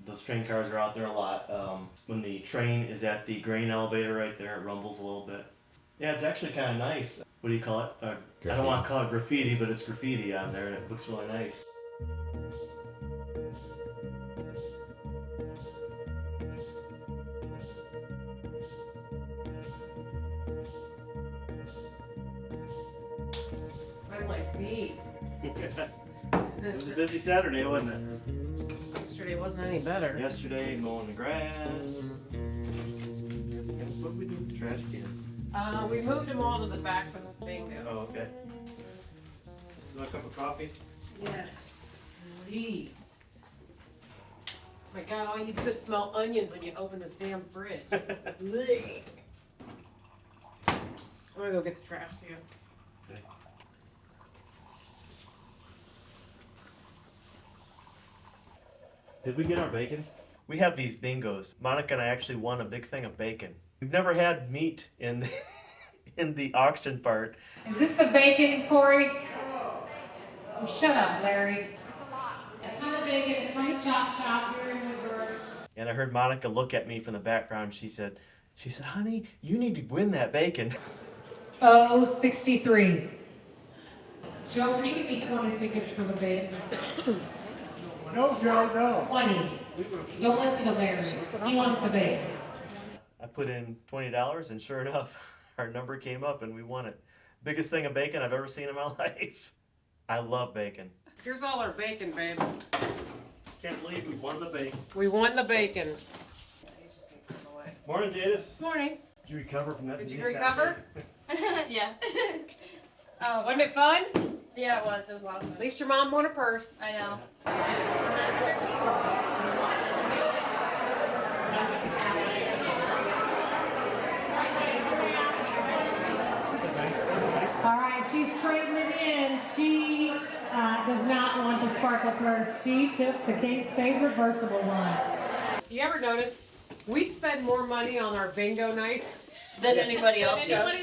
Those train cars are out there a lot. When the train is at the grain elevator right there, it rumbles a little bit. Yeah, it's actually kind of nice. What do you call it? I don't want to call it graffiti, but it's graffiti on there, and it looks really nice. I like meat. It was a busy Saturday, wasn't it? Yesterday wasn't any better. Yesterday, mowing the grass. What did we do with the trash can? We moved them all to the back for the bingo. Oh, okay. You want a cup of coffee? Yes, please. My God, all you do is smell onions when you open this damn fridge. Blech. I'm gonna go get the trash can. Okay. Did we get our bacon? We have these bingos. Monica and I actually won a big thing of bacon. We've never had meat in the, in the auction part. Is this the bacon, Corey? Oh, shut up, Larry. It's a lot. It's not a bacon, it's from the chop shop here in Woodburn. And I heard Monica look at me from the background. She said, honey, you need to win that bacon. Oh, 63. Joe, can you give me 20 tickets for the bacon? No, Joe, no. 20. Don't listen to Larry. He wants the bacon. I put in $20 and sure enough, our number came up and we won it. Biggest thing of bacon I've ever seen in my life. I love bacon. Here's all our bacon, babe. Can't believe we won the bacon. We won the bacon. Morning, Jadis. Morning. Did you recover from that? Did you recover? Yeah. Wasn't it fun? Yeah, it was. It was a lot of At fun. least your mom won a purse. I know. All right, she's trading it in. She does not want the sparkle purse. She took the Kate Spade reversible one. You ever notice we spend more money on our bingo nights Than anybody else does.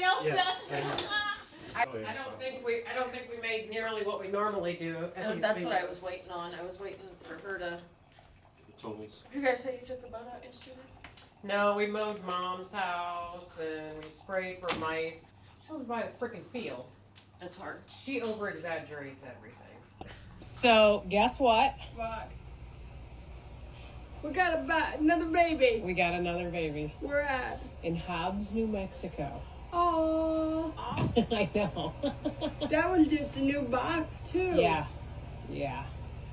I don't think we made nearly what we normally do. At these That's what I bingos. was waiting on. I was waiting for her to. The totals. Did you guys say you took the boat out yesterday? No, we mowed Mom's house and we sprayed for mice. She lives by the freaking field. That's hard. She over exaggerates everything. So guess what? What? We got another baby. We got another baby We're at. in Hobbs, New Mexico. Oh, I know. that one did a new box too. Yeah, yeah.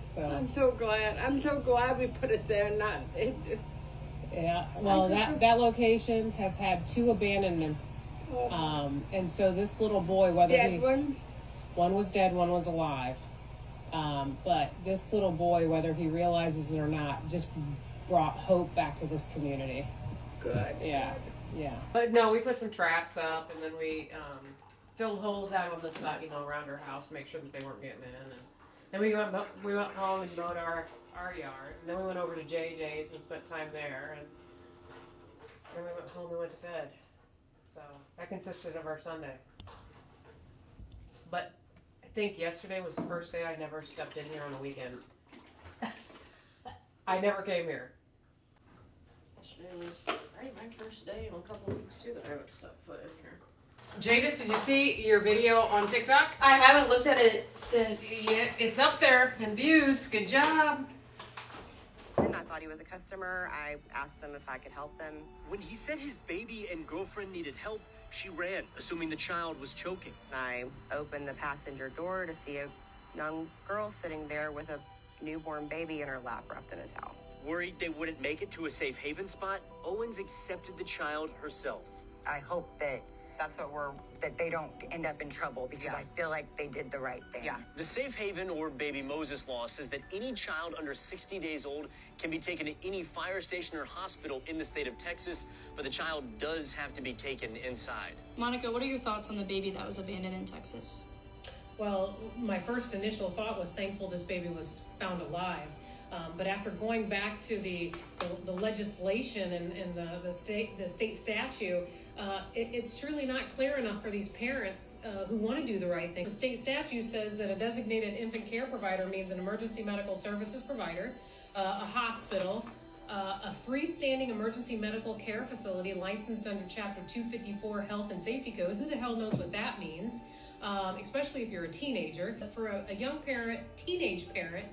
So I'm so glad. I'm so glad we put it there. Not. yeah. Well, that location has had 2 abandonments, and so this little boy, whether Dead one. one was dead, one was alive. But this little boy, whether he realizes it or not, just brought hope back to this community. Good. Yeah, yeah. But no, we put some traps up, and then we filled holes out on the side, around our house, make sure that they weren't getting in. And then we went home and mowed our yard, and then we went over to JJ's and spent time there, and then we went home and went to bed. So that consisted of our Sunday. But I think yesterday was the first day I never stepped in here on a weekend. I never came here. Yesterday was my first day in a couple of weeks too that I haven't stepped foot in here. Jadis, did you see your video on TikTok? I haven't looked at it since. Yeah, it's up there in views. Good job. And I thought he was a customer. I asked him if I could help them. When he said his baby and girlfriend needed help, she ran, assuming the child was choking. I opened the passenger door to see a young girl sitting there with a newborn baby in her lap wrapped in a towel. Worried they wouldn't make it to a safe haven spot, Owens accepted the child herself. I hope that they don't end up in trouble because I feel like they did the right thing. Yeah. The Safe Haven or Baby Moses law says that any child under 60 days old can be taken to any fire station or hospital in the state of Texas, but the child does have to be taken inside. Monica, what are your thoughts on the baby that was abandoned in Texas? Well, my first initial thought was thankful this baby was found alive. But after going back to the legislation and the state statute, it's truly not clear enough for these parents who want to do the right thing. The state statute says that a designated infant care provider means an emergency medical services provider, a hospital, a freestanding emergency medical care facility licensed under Chapter 254 Health and Safety Code. Who the hell knows what that means? Especially if you're a teenager. For a young parent, teenage parent,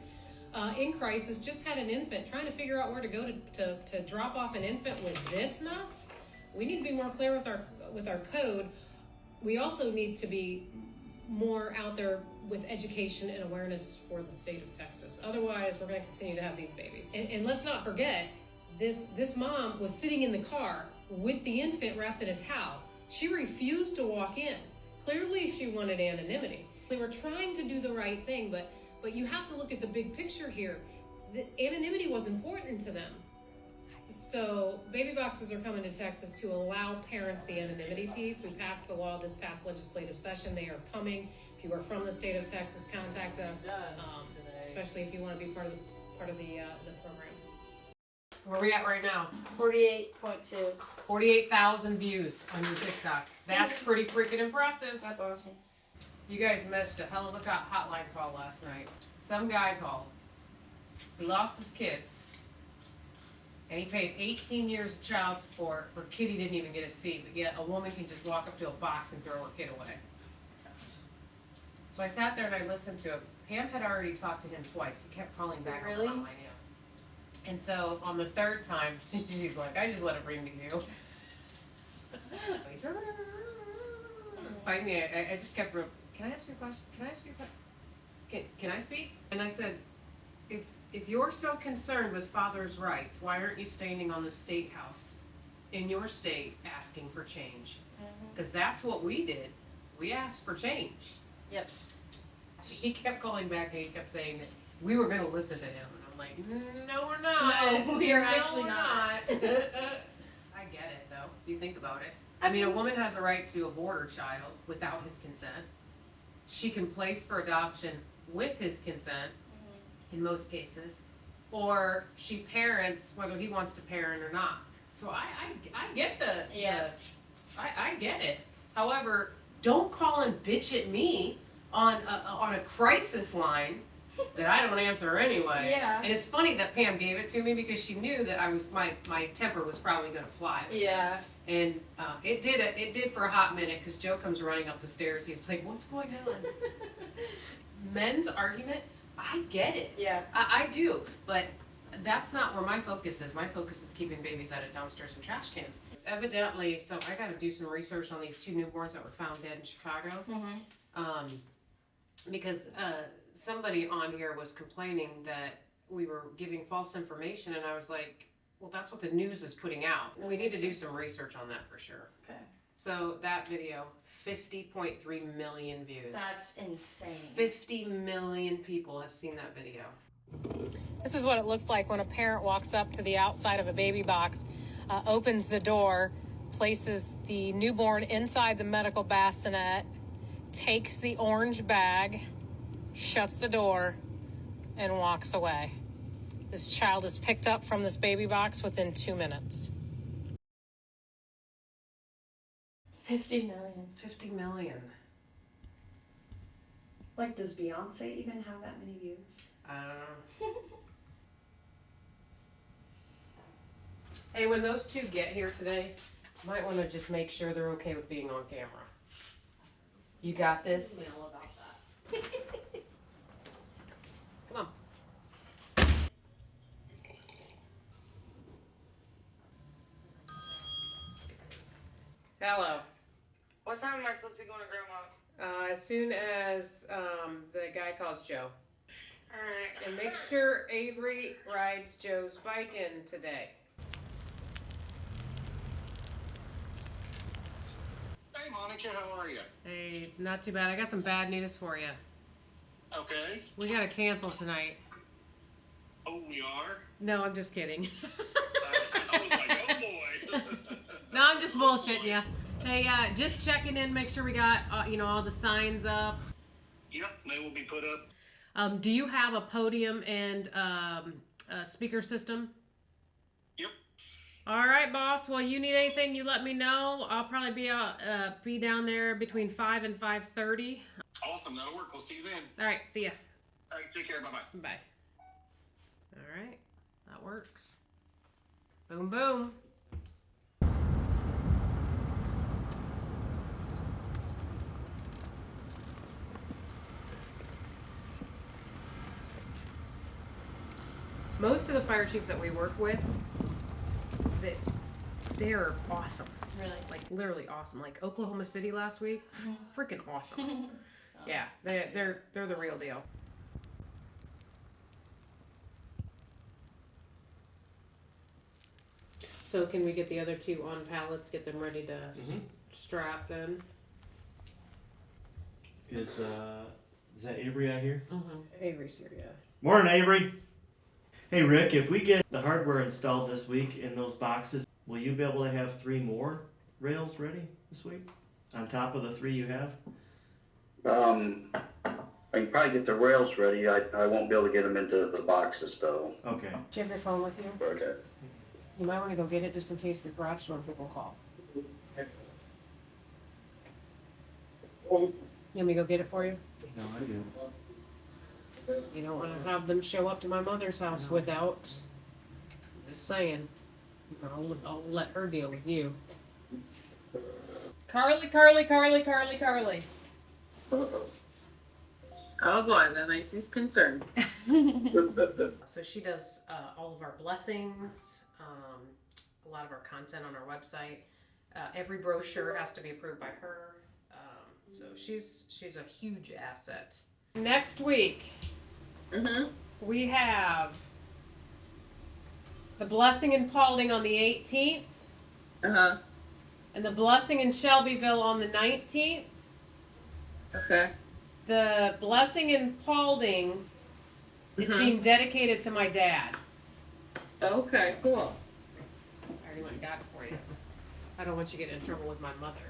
in crisis, just had an infant, trying to figure out where to go to drop off an infant with this mess. We need to be more clear with our code. We also need to be more out there with education and awareness for the state of Texas. Otherwise, we're going to continue to have these babies. And let's not forget, this mom was sitting in the car with the infant wrapped in a towel. She refused to walk in. Clearly, she wanted anonymity. They were trying to do the right thing, but you have to look at the big picture here. The anonymity was important to them. So baby boxes are coming to Texas to allow parents the anonymity piece. We passed the law this past legislative session. They are coming. If you are from the state of Texas, contact us, especially if you want to be part of the program. Where are we at right now? 48.2. 48,000 views on your TikTok. That's pretty freaking impressive. That's awesome. You guys missed a hell of a hotline call last night. Some guy called. He lost his kids. And he paid 18 years of child support for a kid he didn't even get to see, but yet a woman can just walk up to a box and throw her kid away. So I sat there and I listened to him. Pam had already talked to him twice. He kept calling back on the hotline. And so on the third time, she's like, I just let it ring to you. He's fighting me. I just kept, can I ask you a question? Can I ask you a question? Can I speak? And I said, if you're so concerned with fathers' rights, why aren't you standing on the state house in your state asking for change? Because that's what we did. We asked for change. Yep. He kept calling back and he kept saying that we were going to listen to him. And I'm like, no, we're not. No, we are actually not. I get it, though. If you think about it. I mean, a woman has a right to abort her child without his consent. She can place for adoption with his consent. In most cases, or she parents whether he wants to parent or not. So I get I get it. However, don't call and bitch at me on a crisis line that I don't answer anyway. Yeah. And it's funny that Pam gave it to me because she knew that my temper was probably gonna fly. Yeah. And it did for a hot minute because Joe comes running up the stairs. He's like, "What's going on?" Men's argument. I get it. Yeah. I do, but that's not where my focus is. My focus is keeping babies out of dumpsters and trash cans. Evidently, so I got to do some research on these two newborns that were found dead in Chicago. Because somebody on here was complaining that we were giving false information, and I was like, well, that's what the news is putting out. We need to do some research on that for sure. Okay. So that video, 50.3 million views. That's insane. 50 million people have seen that video. This is what it looks like when a parent walks up to the outside of a baby box, opens the door, places the newborn inside the medical bassinet, takes the orange bag, shuts the door, and walks away. This child is picked up from this baby box within 2 minutes. 50 million. 50 million. Like, does Beyonce even have that many views? I don't know. Hey, when those two get here today, you might want to just make sure they're okay with being on camera. You got this? I know about that. Come on. Hello. What time am I supposed to be going to Grandma's? As soon as the guy calls Joe. Alright. And make sure Avery rides Joe's bike in today. Hey Monica, how are you? Hey, not too bad. I got some bad news for you. Okay. We gotta cancel tonight. Oh, we are? No, I'm just kidding. I was like, oh boy. No, I'm just bullshitting you. Hey, just checking in, make sure we got, all the signs up. Yep, they will be put up. Do you have a podium and a speaker system? Yep. All right, boss. Well, you need anything, you let me know. I'll probably be down there between 5 and 5:30. Awesome, that'll work. We'll see you then. All right, see ya. All right, take care. Bye-bye. Bye. All right, that works. Boom, boom. Most of the fire chiefs that we work with, they're awesome. Really? Like literally awesome. Like Oklahoma City last week, freaking awesome. Yeah, they're the real deal. So can we get the other two on pallets, get them ready to strap then? Is that Avery out here? Avery's here, yeah. Morning, Avery. Hey, Rick, if we get the hardware installed this week in those boxes, will you be able to have 3 more rails ready this week? On top of the 3 you have? I can probably get the rails ready. I won't be able to get them into the boxes, though. Okay. Do you have your phone with you? Okay. You might want to go get it just in case the garage door people call. You want me to go get it for you? No, I do. You don't want to have them show up to my mother's house without. Just saying. I'll let her deal with you. Carly. Oh boy, that makes me concerned. So she does all of our blessings, a lot of our content on our website. Every brochure has to be approved by her. So she's a huge asset. Next week, we have the blessing in Paulding on the 18th. And the blessing in Shelbyville on the 19th. Okay. The blessing in Paulding is being dedicated to my dad. Okay, cool. I already went and got it for you. I don't want you to get in trouble with my mother.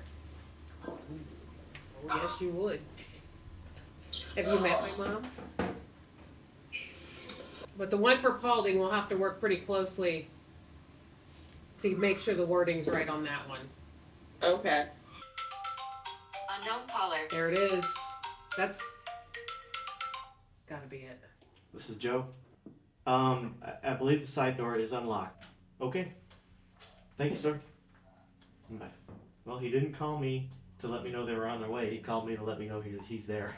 Oh, yes, you would. Have you met my mom? But the one for Paulding, we'll have to work pretty closely to make sure the wording's right on that one. Okay. Unknown caller. There it is. That's gotta be it. This is Joe. I believe the side door is unlocked. Okay. Thank you, sir. Bye. Well, he didn't call me to let me know they were on their way. He called me to let me know he's there.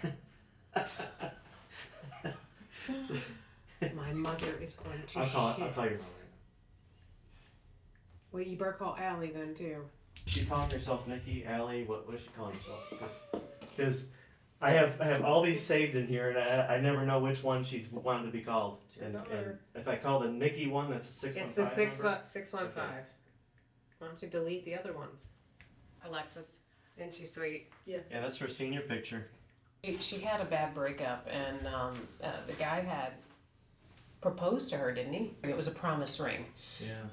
My mother is going to I'll call shit. your mother. Well, you better call Allie then too. She calling herself Nikki, Allie? What is she calling herself? Because I have all these saved in here, and I never know which one she's wanted to be called. And if I call the Nikki one, that's the 615. It's the number? 615. Okay. Why don't you delete the other ones? Alexis, isn't she sweet? Yeah, that's her senior picture. She had a bad breakup, and the guy had proposed to her, didn't he? It was a promise ring. Yeah.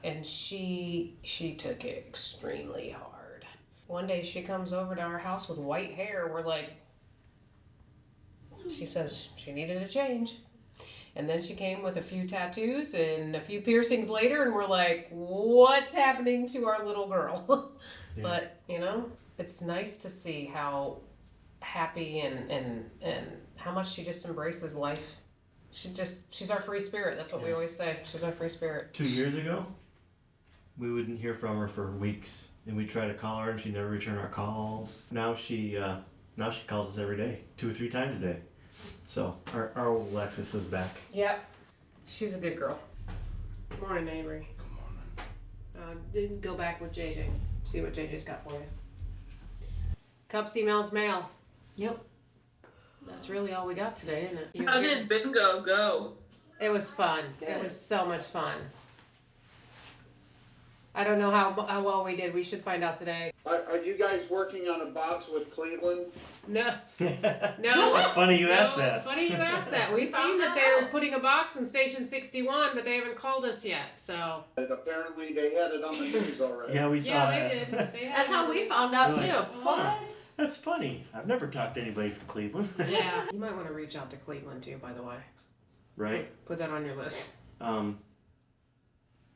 And she took it extremely hard. One day she comes over to our house with white hair. We're like, she says she needed a change. And then she came with a few tattoos and a few piercings later, and we're like, what's happening to our little girl? Yeah. But, it's nice to see how happy and how much she just embraces life. She's our free spirit. That's what we always say. She's our free spirit. 2 years ago, we wouldn't hear from her for weeks, and we'd try to call her, and she'd never return our calls. Now she calls us every day, 2 or 3 times a day. So our old Alexis is back. Yep. She's a good girl. Good morning, Avery. Good morning. Didn't go back with JJ. See what JJ's got for you. Cups, emails, mail. Yep. That's really all we got today, isn't it? How did bingo go? It was fun. It was so much fun. I don't know how well we did. We should find out today. Are you guys working on a box with Cleveland? No. No. That's funny you asked that. Funny you asked that. We've seen that they're putting a box in Station 61, but they haven't called us yet, so. And apparently they had it on the news already. Yeah, we saw Yeah, that. they did. They had That's how we found out Really? too. Huh. That's funny. I've never talked to anybody from Cleveland. Yeah. You might want to reach out to Cleveland too, by the way. Right? Put that on your list.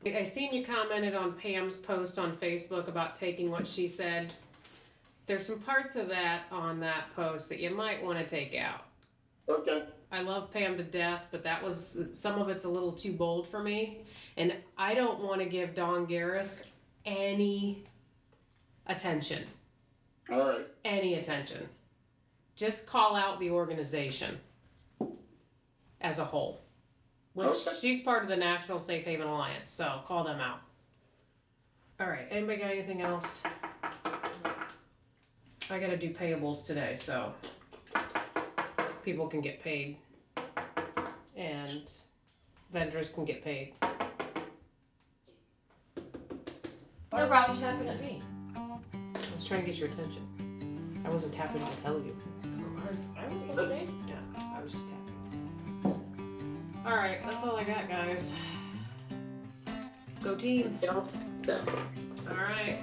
I seen you commented on Pam's post on Facebook about taking what she said. There's some parts of that on that post that you might want to take out. Okay. I love Pam to death, but that was, some of it's a little too bold for me. And I don't want to give Dawn Garris any attention. All right. Any attention. Just call out the organization as a whole. Which she's part of the National Safe Haven Alliance, so call them out. All right, anybody got anything else? I gotta do payables today, so people can get paid and vendors can get paid. They're probably tapping at me. I was trying to get your attention. I wasn't tapping to tell you. I was listening. Yeah, I was just tapping. All right, that's all I got, guys. Go team. All right.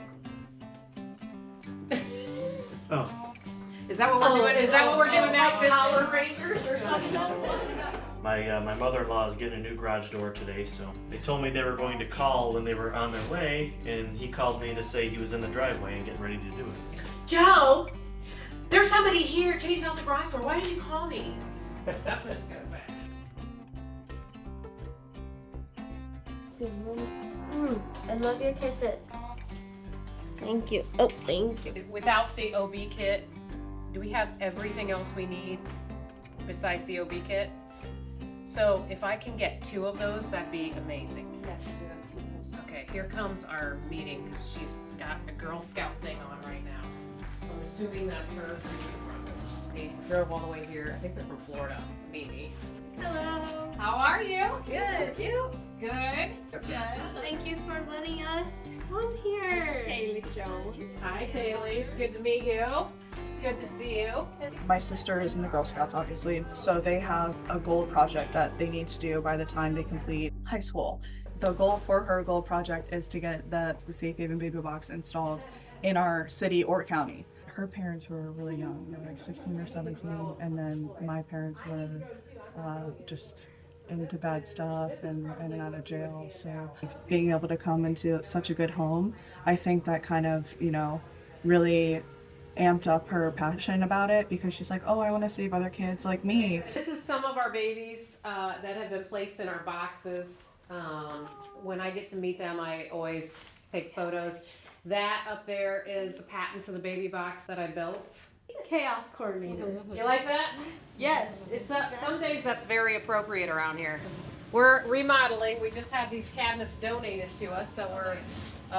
Oh. Is that what we're doing? Is that what we're doing now? Like Power Rangers or something? My mother-in-law is getting a new garage door today, so they told me they were going to call when they were on their way, and he called me to say he was in the driveway and getting ready to do it. Joe, there's somebody here changing out the garage door. Why did you call me? That's what it's got back. I love your kisses. Thank you. Oh, thank you. Without the OB kit, do we have everything else we need besides the OB kit? So if I can get 2 of those, that'd be amazing. Yes, we have 2 of those. Okay, here comes our meeting because she's got a Girl Scout thing on right now. So I'm assuming that's her. They drove all the way here. I think they're from Florida to meet me. Hello. How are you? Good. You? Good. Thank you for letting us come here. Kaylee Jones. Hi, Kaylee. It's good to meet you. Good to see you. My sister is in the Girl Scouts, obviously, so they have a goal project that they need to do by the time they complete high school. The goal for her goal project is to get the Safe Haven Baby Box installed in our city or county. Her parents were really young, they were like 16 or 17, and then my parents were just into bad stuff and in and out of jail. So being able to come into such a good home, I think that kind of, really amped up her passion about it, because she's like, oh, I want to save other kids like me. This is some of our babies that have been placed in our boxes. When I get to meet them, I always take photos. That up there is the patent to the baby box that I built. Chaos coordinator. You like that? Yes. It's some days that's very appropriate around here. We're remodeling. We just had these cabinets donated to us, so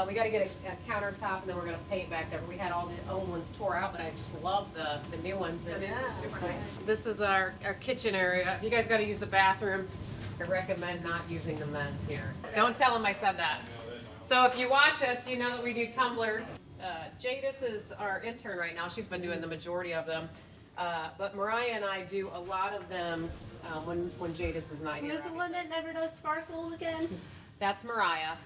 we got to get a countertop, and then we're going to paint back there. We had all the old ones tore out, but I just love the new ones. And they're super nice. This is our kitchen area. If you guys got to use the bathrooms, I recommend not using the men's here. Don't tell them I said that. So if you watch us, you know that we do tumblers. Jadis is our intern right now. She's been doing the majority of them. But Mariah and I do a lot of them when Jadis is not here. Who's the one that never does sparkles again? That's Mariah.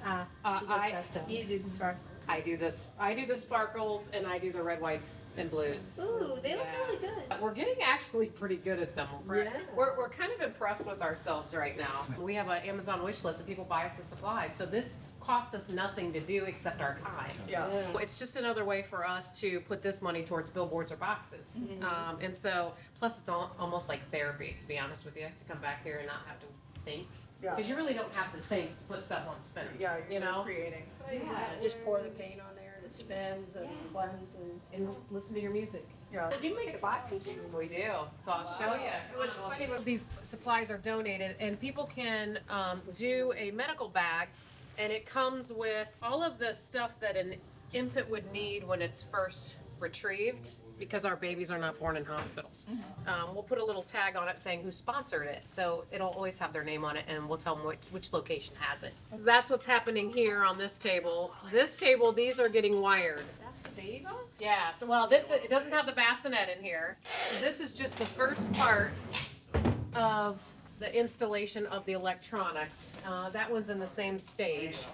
She does pastels. You do the sparkles. I do this. I do the sparkles, and I do the red, whites, and blues. Ooh, they look really good. We're getting actually pretty good at them. We're kind of impressed with ourselves right now. We have an Amazon wish list, and people buy us the supplies. So this costs us nothing to do except our time. Yeah. It's just another way for us to put this money towards billboards or boxes. Mm-hmm. And so, plus it's almost like therapy, to be honest with you, to come back here and not have to think. Because you really don't have to think, put stuff on spinners. Yeah, you know? creating. Yeah, just pour the paint on there and it spins and blends And listen to your music. Yeah. Did you make the boxes? We do. So I'll show you. These supplies are donated, and people can do a medical bag, and it comes with all of the stuff that an infant would need when it's first retrieved, because our babies are not born in hospitals. We'll put a little tag on it saying who sponsored it, so it'll always have their name on it, and we'll tell them which location has it. That's what's happening here on this table. This table, these are getting wired. That's the baby box? Yeah, so well, it doesn't have the bassinet in here. This is just the first part of the installation of the electronics. That one's in the same stage.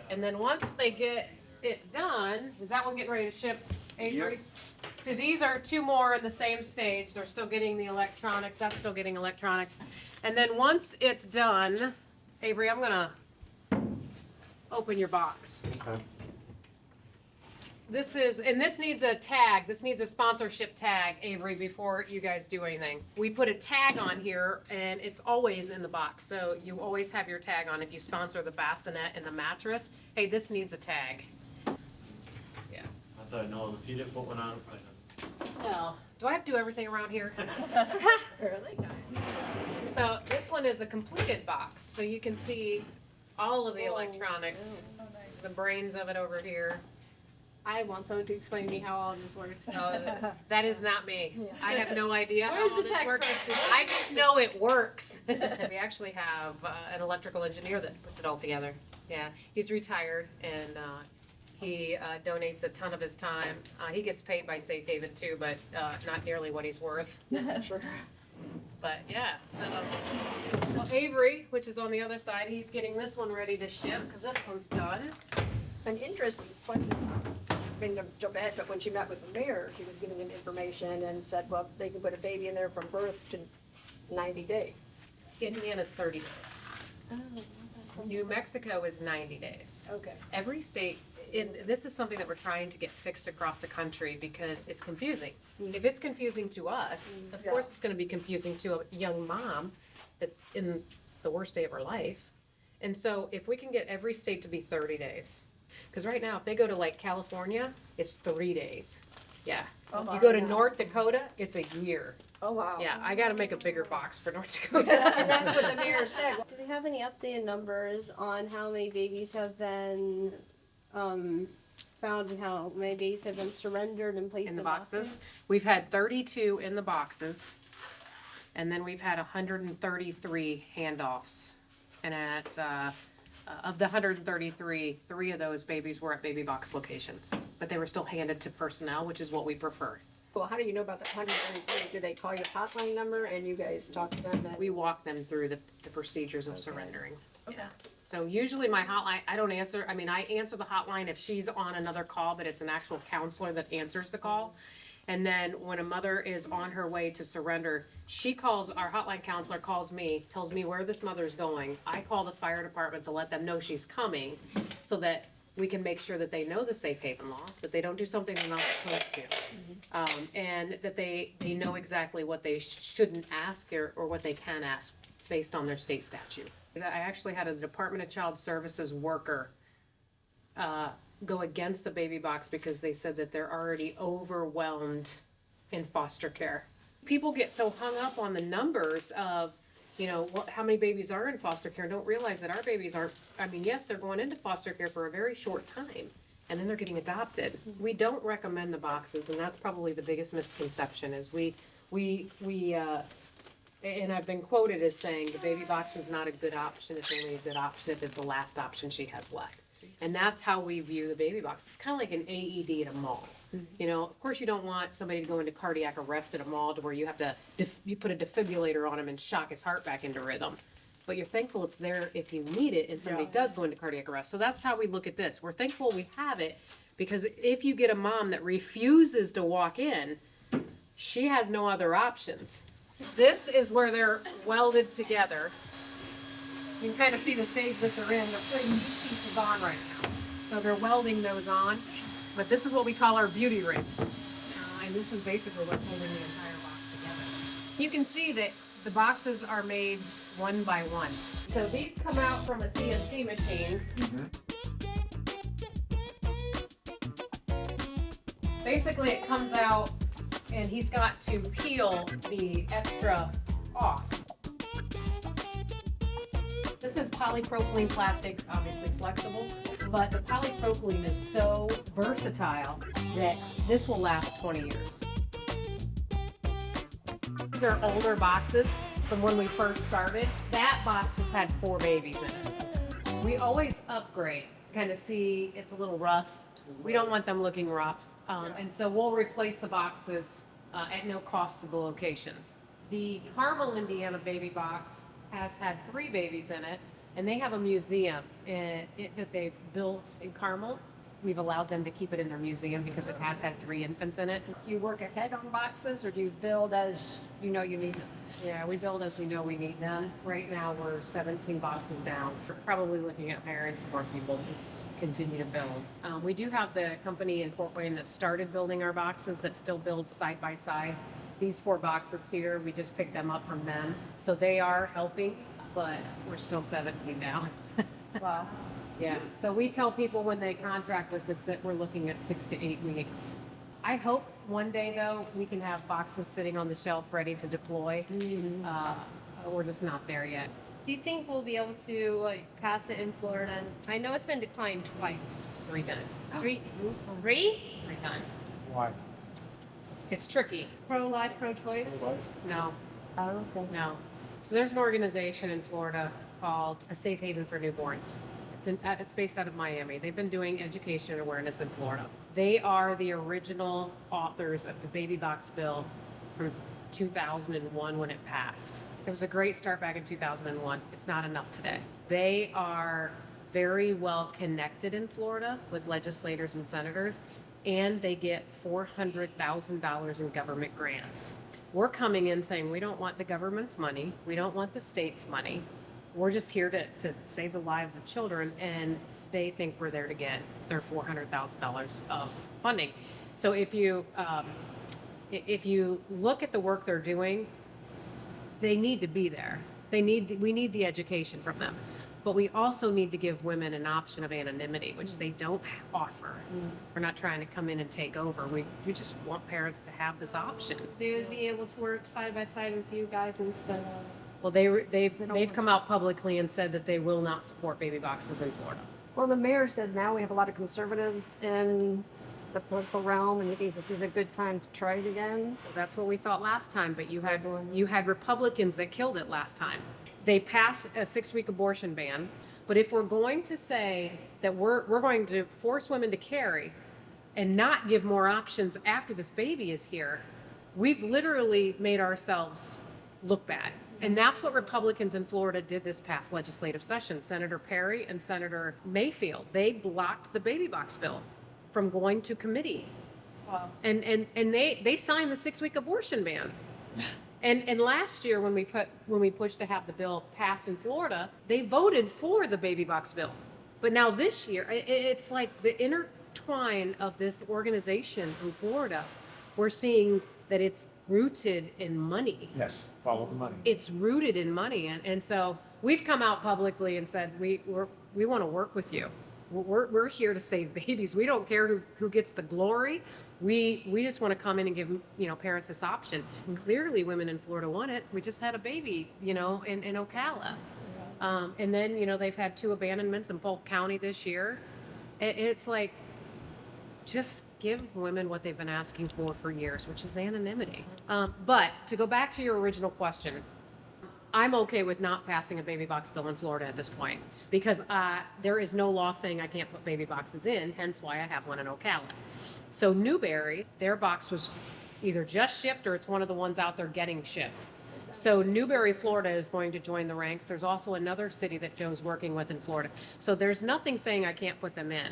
And then once they get it done, is that one getting ready to ship, Avery? Yep. So these are 2 more in the same stage. They're still getting the electronics. That's still getting electronics. And then once it's done, Avery, I'm gonna open your box. Okay. This needs a tag. This needs a sponsorship tag, Avery, before you guys do anything. We put a tag on here, and it's always in the box. So you always have your tag on if you sponsor the bassinet and the mattress. Hey, this needs a tag. Yeah. I thought, no, if you didn't put one on, probably No. Do I have to do everything around here? Early time. So this one is a completed box. So you can see all of the electronics, the brains of it over here. I want someone to explain to me how all this works. That is not me. I have no idea Where's how all the this tech works. person? I just know it works. We actually have an electrical engineer that puts it all together. Yeah, he's retired and he donates a ton of his time. He gets paid by Safe Haven too, but not nearly what he's worth. Sure. But yeah, so Avery, which is on the other side, he's getting this one ready to ship because this one's done. An interesting question. I mean, to jump ahead, but when she met with the mayor, she was giving them information and said, well, they can put a baby in there from birth to 90 days. Indiana's 30 days. Oh, New Mexico is 90 days. Okay. Every state, this is something that we're trying to get fixed across the country because it's confusing. If it's confusing to us, of course it's going to be confusing to a young mom that's in the worst day of her life. And so if we can get every state to be 30 days, because right now if they go to like California, it's 3 days. Yeah. Oh, If you go to wow. North Dakota, it's a year. Oh, wow. Yeah, I got to make a bigger box for North Dakota. And that's what the mayor said. Do we have any updated numbers on how many babies have been found and how many babies have been surrendered and placed In the boxes. We've had 32 in the boxes, and then we've had 133 handoffs. And of the 133, 3 of those babies were at baby box locations, but they were still handed to personnel, which is what we prefer. Well, how do you know about the 133? Do they call your hotline number and you guys talk to them? We walk them through the procedures of surrendering. Yeah. So usually my hotline, I don't answer. I mean, I answer the hotline if she's on another call, but it's an actual counselor that answers the call. And then when a mother is on her way to surrender, she calls, our hotline counselor calls me, tells me where this mother's going. I call the fire department to let them know she's coming so that we can make sure that they know the safe haven law, that they don't do something they're not supposed to. And that they know exactly what they shouldn't ask or what they can ask based on their state statute. I actually had a Department of Child Services worker go against the baby box because they said that they're already overwhelmed in foster care. People get so hung up on the numbers of, you know, how many babies are in foster care and don't realize that our babies aren't, I mean, yes, they're going into foster care for a very short time and then they're getting adopted. We don't recommend the boxes, and that's probably the biggest misconception is and I've been quoted as saying the baby box is not a good option. It's only a good option if it's the last option she has left. And that's how we view the baby box. It's kind of like an AED at a mall. You know, of course you don't want somebody to go into cardiac arrest at a mall to where you have to, you put a defibrillator on him and shock his heart back into rhythm. But you're thankful it's there if you need it and somebody does go into cardiac arrest. So that's how we look at this. We're thankful we have it because if you get a mom that refuses to walk in, she has no other options. So this is where they're welded together. You can kind of see the stage that they're in. They're putting these pieces on right now. So they're welding those on. But this is what we call our beauty rig. And this is basically what's holding the entire box together. You can see that the boxes are made one by one. So these come out from a CNC machine. Basically it comes out and he's got to peel the extra off. This is polypropylene plastic, obviously flexible, but the polypropylene is so versatile that this will last 20 years. These are older boxes from when we first started. That box has had 4 babies in it. We always upgrade, kind of see it's a little rough. We don't want them looking rough. And so we'll replace the boxes at no cost to the locations. The Carmel, Indiana baby box has had 3 babies in it, and they have a museum that they've built in Carmel. we've allowed them to keep it in their museum because it has had 3 infants in it. Do you work ahead on boxes, or do you build as you know you need them? Yeah, we build as we know we need them. Right now, we're 17 boxes down. We're probably looking at hiring some more people to continue to build. We do have the company in Fort Wayne that started building our boxes that still builds side by side. These 4 boxes here, we just picked them up from them. So they are helping, but we're still 17 down. Wow. Yeah, so we tell people when they contract with us that we're looking at 6 to 8 weeks. I hope one day, though, we can have boxes sitting on the shelf ready to deploy. We're just not there yet. Do you think we'll be able to like pass it in Florida? I know it's been declined twice. 3 times. Three? 3 times. Why? It's tricky. Pro-life, pro-choice? No, Oh, okay. no. So there's an organization in Florida called A Safe Haven for Newborns. It's based out of Miami. They've been doing education and awareness in Florida. They are the original authors of the baby box bill from 2001 when it passed. It was a great start back in 2001. It's not enough today. They are very well connected in Florida with legislators and senators, and they get $400,000 in government grants. We're coming in saying we don't want the government's money. We don't want the state's money. We're just here to save the lives of children, and they think we're there to get their $400,000 of funding. So if you look at the work they're doing, they need to be there. We need the education from them, but we also need to give women an option of anonymity, which they don't offer. We're not trying to come in and take over. We just want parents to have this option. They would be able to work side by side with you guys instead of. Well, they've come out publicly and said that they will not support baby boxes in Florida. Well, the mayor said now we have a lot of conservatives in the political realm, and he thinks this is a good time to try it again. Well, that's what we thought last time, but you had Republicans that killed it last time. They passed a 6-week abortion ban, but if we're going to say that we're going to force women to carry and not give more options after this baby is here, we've literally made ourselves look bad. And that's what Republicans in Florida did this past legislative session. Senator Perry and Senator Mayfield, they blocked the baby box bill from going to committee. Wow. And they signed the 6-week abortion ban. And last year when we pushed to have the bill passed in Florida, they voted for the baby box bill. But now this year, it's like the intertwine of this organization in Florida. We're seeing that it's rooted in money. Yes, follow the money. It's rooted in money, and so we've come out publicly and said we want to work with you. We're here to save babies. We don't care who gets the glory. We just want to come in and give parents this option. Clearly, women in Florida want it. We just had a baby, in Ocala, and then they've had 2 abandonments in Polk County this year. It's like, just give women what they've been asking for years, which is anonymity. But to go back to your original question, I'm okay with not passing a baby box bill in Florida at this point because there is no law saying I can't put baby boxes in, hence why I have one in Ocala. So Newberry, their box was either just shipped or it's one of the ones out there getting shipped. So Newberry, Florida is going to join the ranks. There's also another city that Joe's working with in Florida. So there's nothing saying I can't put them in.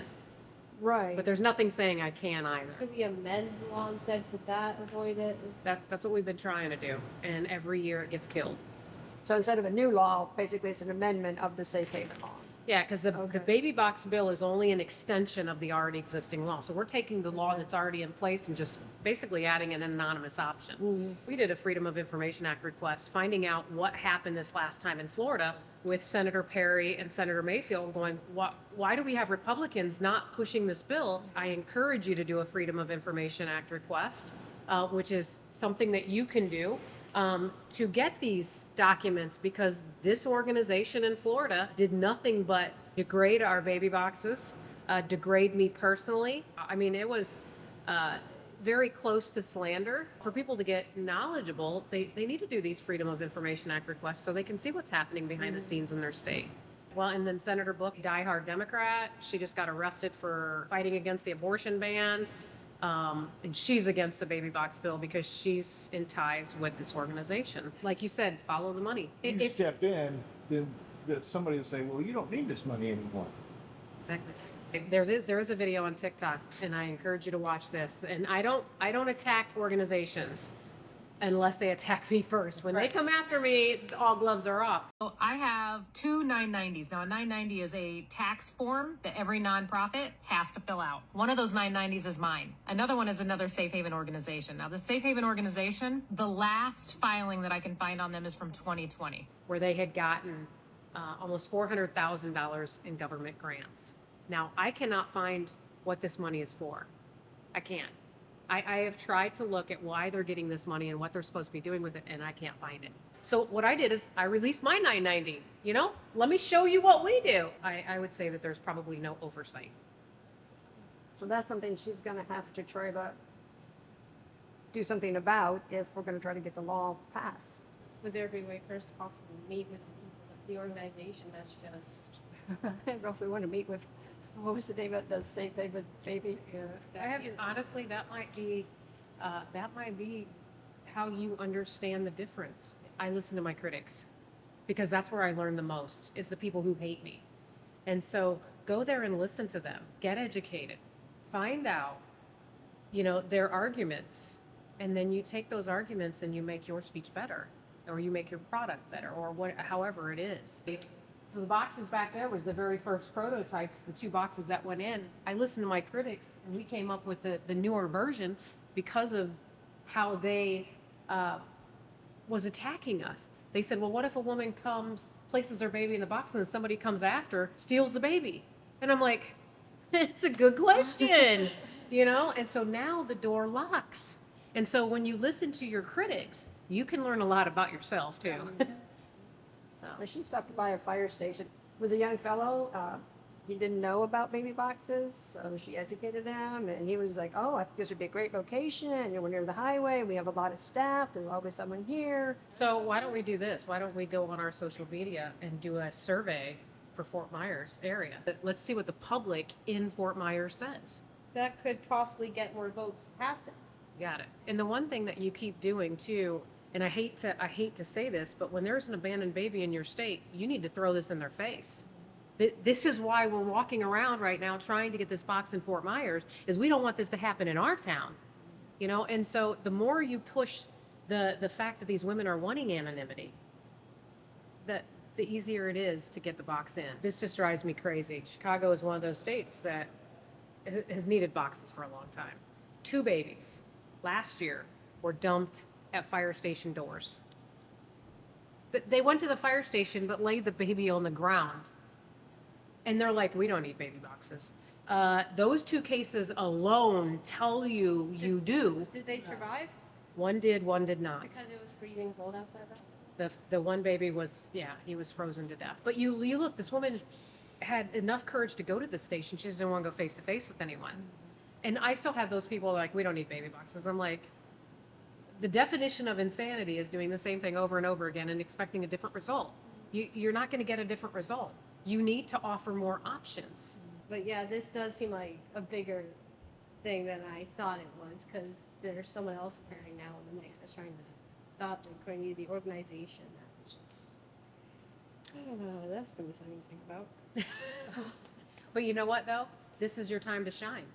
Right. But there's nothing saying I can either. Could we amend the law instead? Could that avoid it? That's what we've been trying to do. And every year it gets killed. So instead of a new law, basically it's an amendment of the safe haven law. Yeah, because the baby box bill is only an extension of the already existing law. So we're taking the law that's already in place and just basically adding an anonymous option. We did a Freedom of Information Act request, finding out what happened this last time in Florida with Senator Perry and Senator Mayfield going, why do we have Republicans not pushing this bill? I encourage you to do a Freedom of Information Act request, which is something that you can do. To get these documents because this organization in Florida did nothing but degrade our baby boxes, degrade me personally. I mean, it was very close to slander. For people to get knowledgeable, they need to do these Freedom of Information Act requests so they can see what's happening behind the scenes in their state. Well, and then Senator Book, diehard Democrat, she just got arrested for fighting against the abortion ban. And she's against the baby box bill because she's in ties with this organization. Like you said, follow the money. If you step in, then somebody will say, well, you don't need this money anymore. Exactly. There is a video on TikTok, and I encourage you to watch this. And I don't attack organizations unless they attack me first. When they come after me, all gloves are off. I have two 990s. Now, a 990 is a tax form that every nonprofit has to fill out. One of those 990s is mine. Another one is another Safe Haven organization. Now, the Safe Haven organization, the last filing that I can find on them is from 2020, where they had gotten almost $400,000 in government grants. Now, I cannot find what this money is for. I can't. I have tried to look at why they're getting this money and what they're supposed to be doing with it, and I can't find it. So what I did is I released my 990. You know, let me show you what we do. I would say that there's probably no oversight. So that's something she's gonna have to try to do something about if we're gonna try to get the law passed. Would there be a way for us to possibly meet with the organization that's just... I don't know if we want to meet with, what was the name of the Safe Haven baby? Honestly, that might be how you understand the difference. I listen to my critics because that's where I learn the most, is the people who hate me. And so go there and listen to them, get educated, find out, their arguments, and then you take those arguments and you make your speech better, or you make your product better, or however it is. So the boxes back there was the very first prototypes, the 2 boxes that went in. I listened to my critics, and we came up with the newer versions because of how they was attacking us. They said, well, what if a woman comes, places her baby in the box, and then somebody comes after, steals the baby? And I'm like, it's a good question, And so now the door locks. And so when you listen to your critics, you can learn a lot about yourself, too. When she stopped by a fire station, it was a young fellow. He didn't know about baby boxes, so she educated him, and he was like, oh, I think this would be a great location. We're near the highway. We have a lot of staff. There's always someone here. So why don't we do this? Why don't we go on our social media and do a survey for Fort Myers area? Let's see what the public in Fort Myers says. That could possibly get more votes to pass it. Got it. And the one thing that you keep doing, too, and I hate to say this, but when there's an abandoned baby in your state, you need to throw this in their face. This is why we're walking around right now trying to get this box in Fort Myers, is we don't want this to happen in our town. And so the more you push the fact that these women are wanting anonymity, the easier it is to get the box in. This just drives me crazy. Chicago is one of those states that has needed boxes for a long time. 2 babies last year were dumped at fire station doors. They went to the fire station but laid the baby on the ground. And they're like, we don't need baby boxes. Those 2 cases alone tell you do. Did they survive? One did, one did not. Because it was freezing cold outside though? The one baby was, he was frozen to death. But you look, this woman had enough courage to go to the station. She just didn't want to go face to face with anyone. And I still have those people like, we don't need baby boxes. I'm like, the definition of insanity is doing the same thing over and over again and expecting a different result. You're not going to get a different result. You need to offer more options. But yeah, this does seem like a bigger thing than I thought it was, because there's someone else appearing now in the mix that's trying to stop and according to the organization. That was just, I don't know, that's going to be something to think about. But you know what, though? This is your time to shine.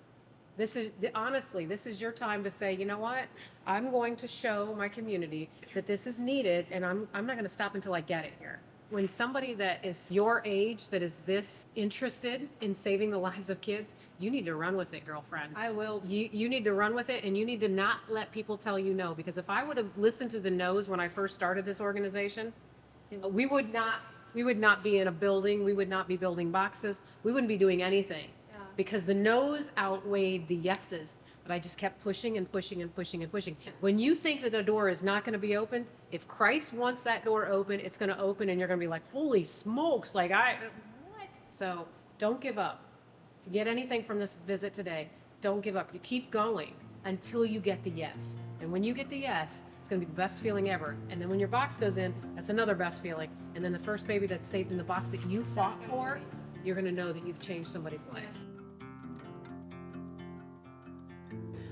Honestly, this is your time to say, you know what? I'm going to show my community that this is needed, and I'm not going to stop until I get it here. When somebody that is your age, that is this interested in saving the lives of kids, you need to run with it, girlfriend. I will. You need to run with it, and you need to not let people tell you no. Because if I would have listened to the no's when I first started this organization, we would not be in a building. We would not be building boxes. We wouldn't be doing anything. Because the no's outweighed the yeses. But I just kept pushing and pushing and pushing and pushing. When you think that a door is not going to be opened, if Christ wants that door open, it's going to open, and you're going to be like, holy smokes, what? So don't give up. If you get anything from this visit today, don't give up. You keep going until you get the yes. And when you get the yes, it's going to be the best feeling ever. And then when your box goes in, that's another best feeling. And then the first baby that's saved in the box that you fought for, you're going to know that you've changed somebody's life.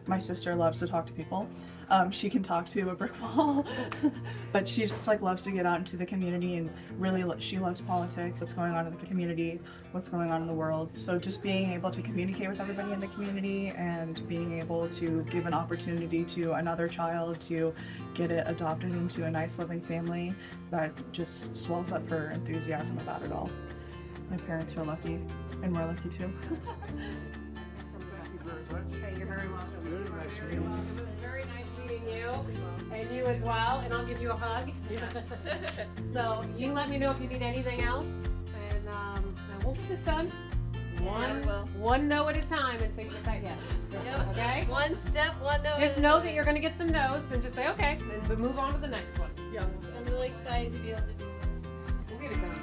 My sister loves to talk to people. She can talk to a brick wall, but she just like loves to get out into the community and really she loves politics, what's going on in the community, what's going on in the world. So just being able to communicate with everybody in the community and being able to give an opportunity to another child to get it adopted into a nice loving family, that just swells up her enthusiasm about it all. My parents are lucky, and we're lucky too. Okay, you're very welcome. Very welcome. It was very nice meeting you, and you as well. And I'll give you a hug. So you let me know if you need anything else, and we'll get this done. One no at a time until you get that yes. Yep. Okay. One step, one no. Just know that you're going to get some no's, and just say okay, and we move on to the next one. Yeah. I'm really excited to be able to do this. We'll get it done.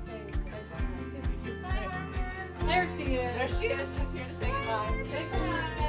Thanks. There she is. There she is. She's here to say goodbye. Say goodbye.